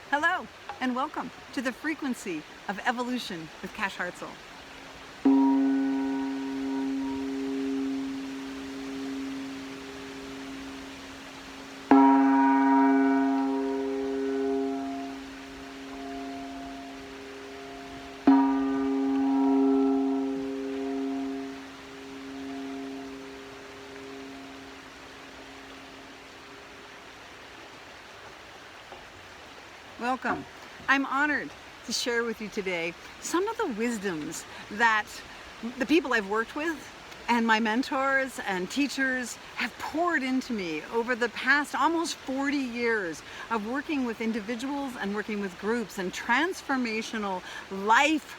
Hello, and welcome to the frequency of evolution with Cash Hartzell. Welcome. I'm honored to share with you today some of the wisdoms that the people I've worked with and my mentors and teachers have poured into me over the past almost 40 years of working with individuals and working with groups and transformational life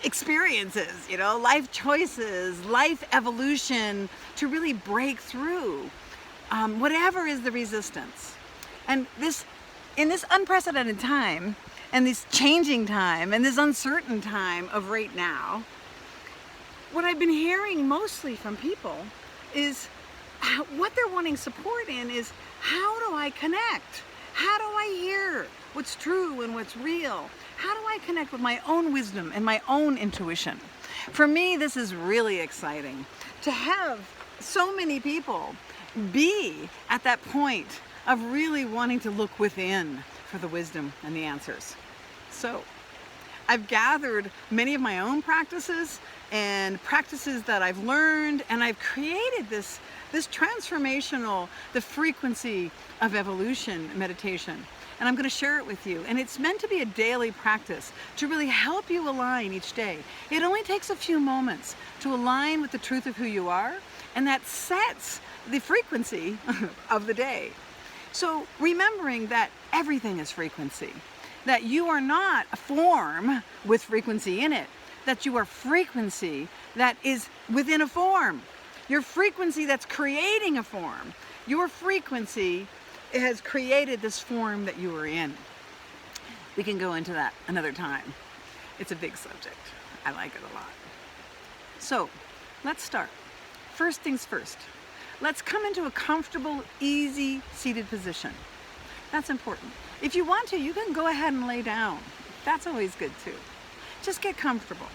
experiences, life choices, life evolution to really break through whatever is the resistance. And in this unprecedented time, and this changing time, and this uncertain time of right now, what I've been hearing mostly from people is what they're wanting support in is, how do I connect? How do I hear what's true and what's real? How do I connect with my own wisdom and my own intuition? For me, this is really exciting to have so many people be at that point of really wanting to look within for the wisdom and the answers. So I've gathered many of my own practices and practices that I've learned, and I've created this transformational, the frequency of evolution meditation. And I'm going to share it with you. And it's meant to be a daily practice to really help you align each day. It only takes a few moments to align with the truth of who you are, and that sets the frequency of the day. So remembering that everything is frequency, that you are not a form with frequency in it, that you are frequency that is within a form. Your frequency that's creating a form. Your frequency has created this form that you are in. We can go into that another time. It's a big subject. I like it a lot. So let's start. First things first. Let's come into a comfortable, easy seated position. That's important. If you want to, you can go ahead and lay down. That's always good too. Just get comfortable.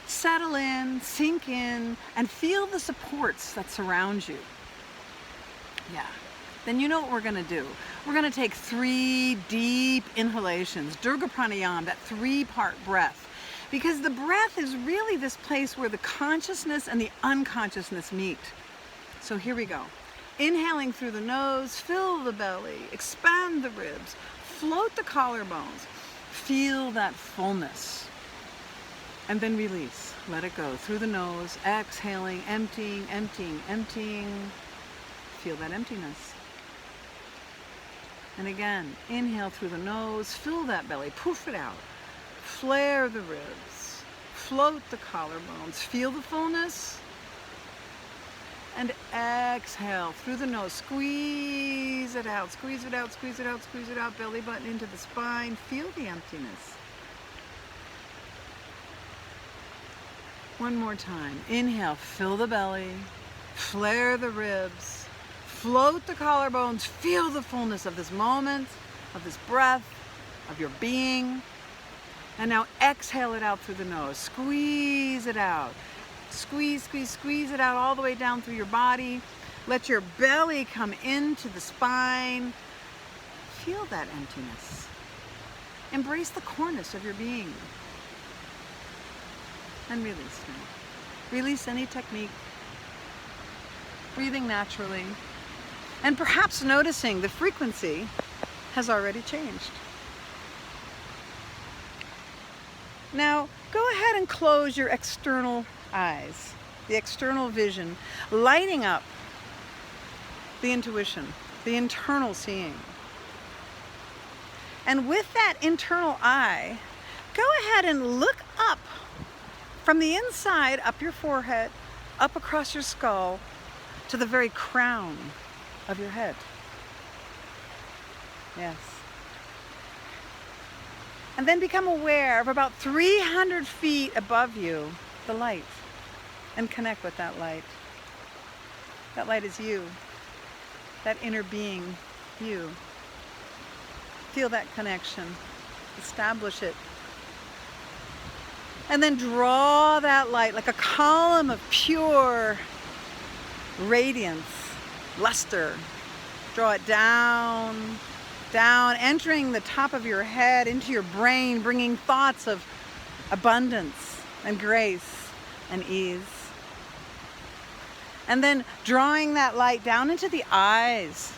Settle in, sink in, and feel the supports that surround you. Yeah. Then you know what we're going to do. We're going to take 3 deep inhalations, Durga Pranayama, that 3-part breath. Because the breath is really this place where the consciousness and the unconsciousness meet. So here we go. Inhaling through the nose, fill the belly, expand the ribs, float the collarbones, feel that fullness. And then release, let it go through the nose, exhaling, emptying, emptying, emptying. Feel that emptiness. And again, inhale through the nose, fill that belly, poof it out. Flare the ribs, float the collarbones, feel the fullness. And exhale through the nose, squeeze it out, squeeze it out, squeeze it out, squeeze it out, belly button into the spine, feel the emptiness. One more time, inhale, fill the belly, flare the ribs, float the collarbones, feel the fullness of this moment, of this breath, of your being. And now exhale it out through the nose, squeeze it out. Squeeze, squeeze, squeeze it out all the way down through your body. Let your belly come into the spine. Feel that emptiness. Embrace the coreness of your being. And release now. Release any technique. Breathing naturally. And perhaps noticing the frequency has already changed. Now, go ahead and close your external eyes, the external vision, lighting up the intuition, the internal seeing. And with that internal eye, go ahead and look up from the inside, up your forehead, up across your skull, to the very crown of your head. Yes. And then become aware of about 300 feet above you, the light, and connect with that light. That light is you, that inner being, you. Feel that connection. Establish it. And then draw that light like a column of pure radiance, luster. Draw it down, down, entering the top of your head, into your brain, bringing thoughts of abundance and grace and ease. And then drawing that light down into the eyes,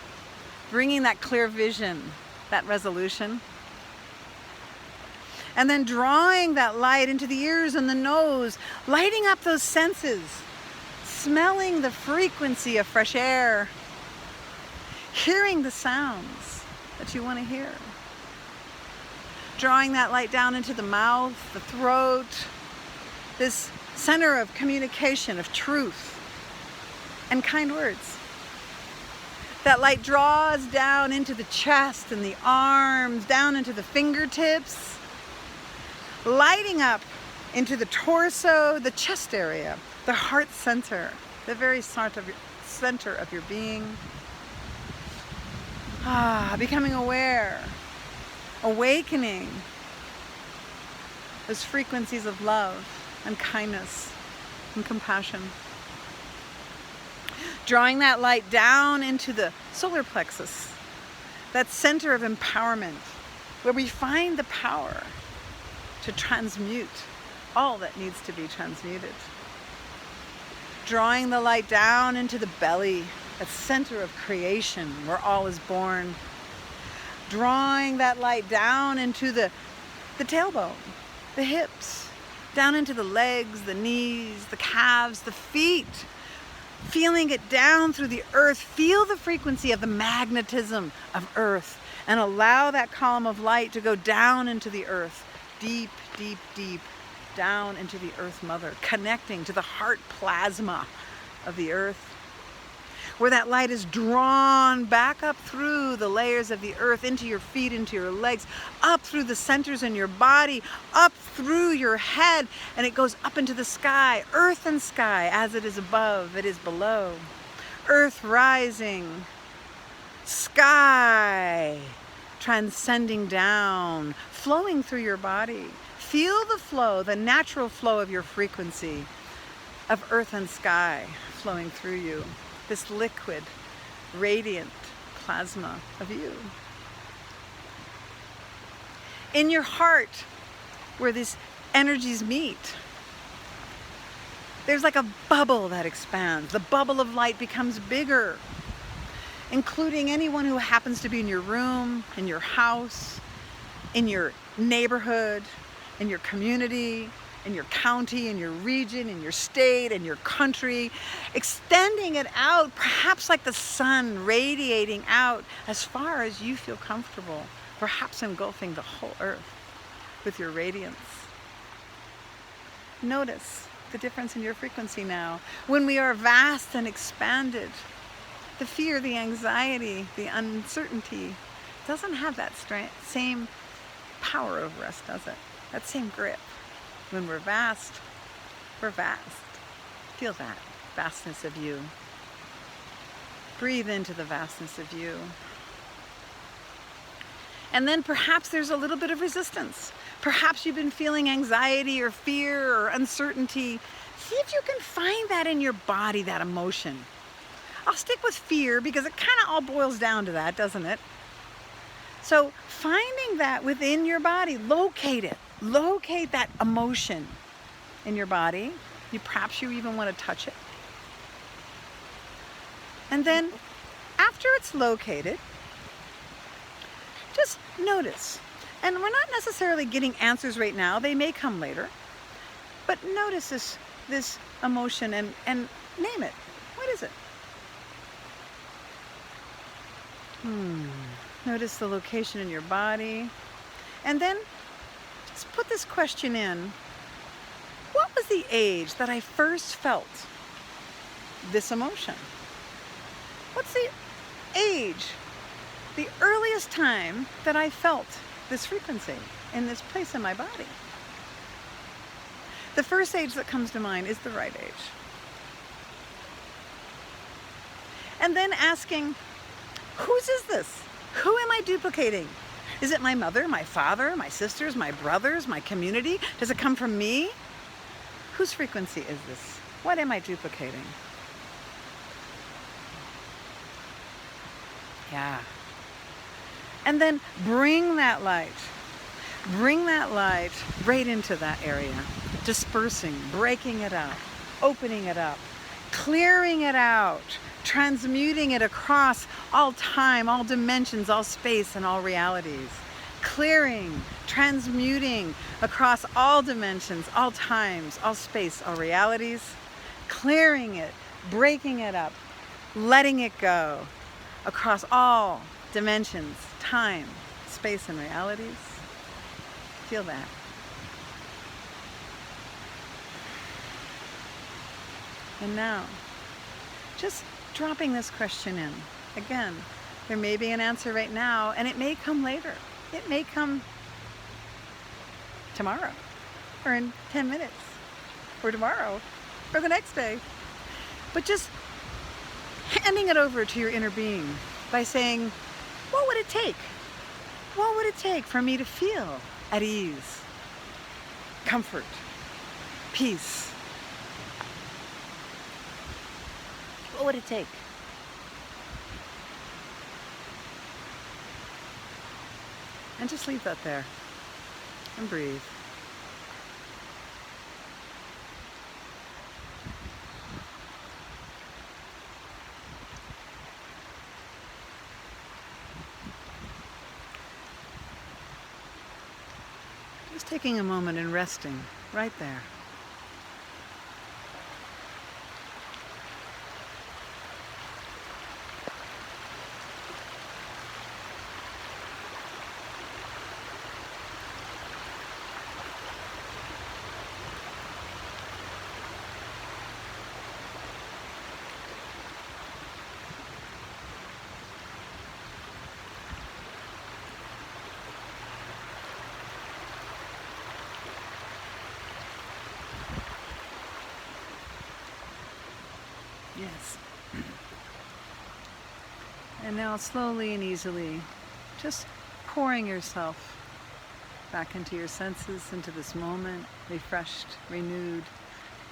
bringing that clear vision, that resolution. And then drawing that light into the ears and the nose, lighting up those senses, smelling the frequency of fresh air, hearing the sounds that you want to hear. Drawing that light down into the mouth, the throat, this center of communication, of truth, and kind words. That light draws down into the chest and the arms, down into the fingertips, lighting up into the torso, the chest area, the heart center, the very center of your being. Becoming aware, awakening those frequencies of love and kindness and compassion. Drawing that light down into the solar plexus, that center of empowerment, where we find the power to transmute all that needs to be transmuted. Drawing the light down into the belly, that center of creation where all is born. Drawing that light down into the tailbone, the hips, down into the legs, the knees, the calves, the feet. Feeling it down through the earth. Feel the frequency of the magnetism of earth and allow that column of light to go down into the earth. Deep, deep, deep down into the Earth Mother, connecting to the heart plasma of the earth, where that light is drawn back up through the layers of the earth, into your feet, into your legs, up through the centers in your body, up through your head, and it goes up into the sky. Earth and sky, as it is above, it is below. Earth rising, sky transcending down, flowing through your body. Feel the flow, the natural flow of your frequency of earth and sky flowing through you. This liquid, radiant plasma of you. In your heart, where these energies meet, there's like a bubble that expands. The bubble of light becomes bigger, including anyone who happens to be in your room, in your house, in your neighborhood, in your community, in your county, in your region, in your state, in your country, extending it out, perhaps like the sun radiating out as far as you feel comfortable, perhaps engulfing the whole earth with your radiance. Notice the difference in your frequency now. When we are vast and expanded, the fear, the anxiety, the uncertainty doesn't have that same power over us, does it? That same grip. When we're vast, we're vast. Feel that vastness of you. Breathe into the vastness of you. And then perhaps there's a little bit of resistance. Perhaps you've been feeling anxiety or fear or uncertainty. See if you can find that in your body, that emotion. I'll stick with fear because it kind of all boils down to that, doesn't it? So finding that within your body, locate it. Locate that emotion in your body. Perhaps you even want to touch it. And then after it's located, just notice. And we're not necessarily getting answers right now. They may come later. But notice this emotion and name it. What is it? Notice the location in your body. And then just put this question in. What was the age that I first felt this emotion? What's the age, the earliest time that I felt this frequency in this place in my body? The first age that comes to mind is the right age. And then asking, whose is this? Who am I duplicating? Is it my mother, my father, my sisters, my brothers, my community? Does it come from me? Whose frequency is this? What am I duplicating? Yeah. And then bring that light right into that area, dispersing, breaking it up, opening it up, clearing it out, transmuting it across all time, all dimensions, all space, and all realities. Clearing, transmuting across all dimensions, all times, all space, all realities. Clearing it, breaking it up, letting it go across all dimensions, time, space, and realities. Feel that. And now, just dropping this question in. Again, there may be an answer right now, and it may come later. It may come tomorrow, or in 10 minutes, or tomorrow, or the next day. But just handing it over to your inner being by saying, what would it take? What would it take for me to feel at ease, comfort, peace? What would it take? And just leave that there and breathe. Just taking a moment and resting right there. Yes. And now slowly and easily, just pouring yourself back into your senses, into this moment, refreshed, renewed,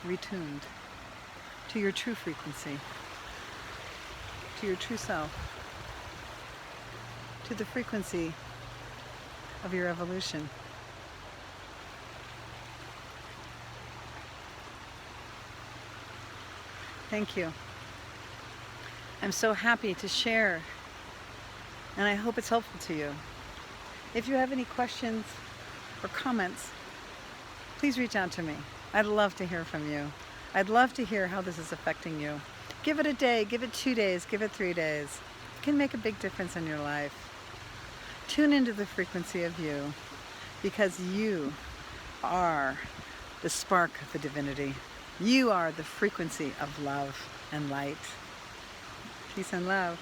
retuned to your true frequency, to your true self, to the frequency of your evolution. Thank you. I'm so happy to share, and I hope it's helpful to you. If you have any questions or comments, please reach out to me. I'd love to hear from you. I'd love to hear how this is affecting you. Give it a day, give it 2 days, give it 3 days. It can make a big difference in your life. Tune into the frequency of you, because you are the spark of the divinity. You are the frequency of love and light. Peace and love.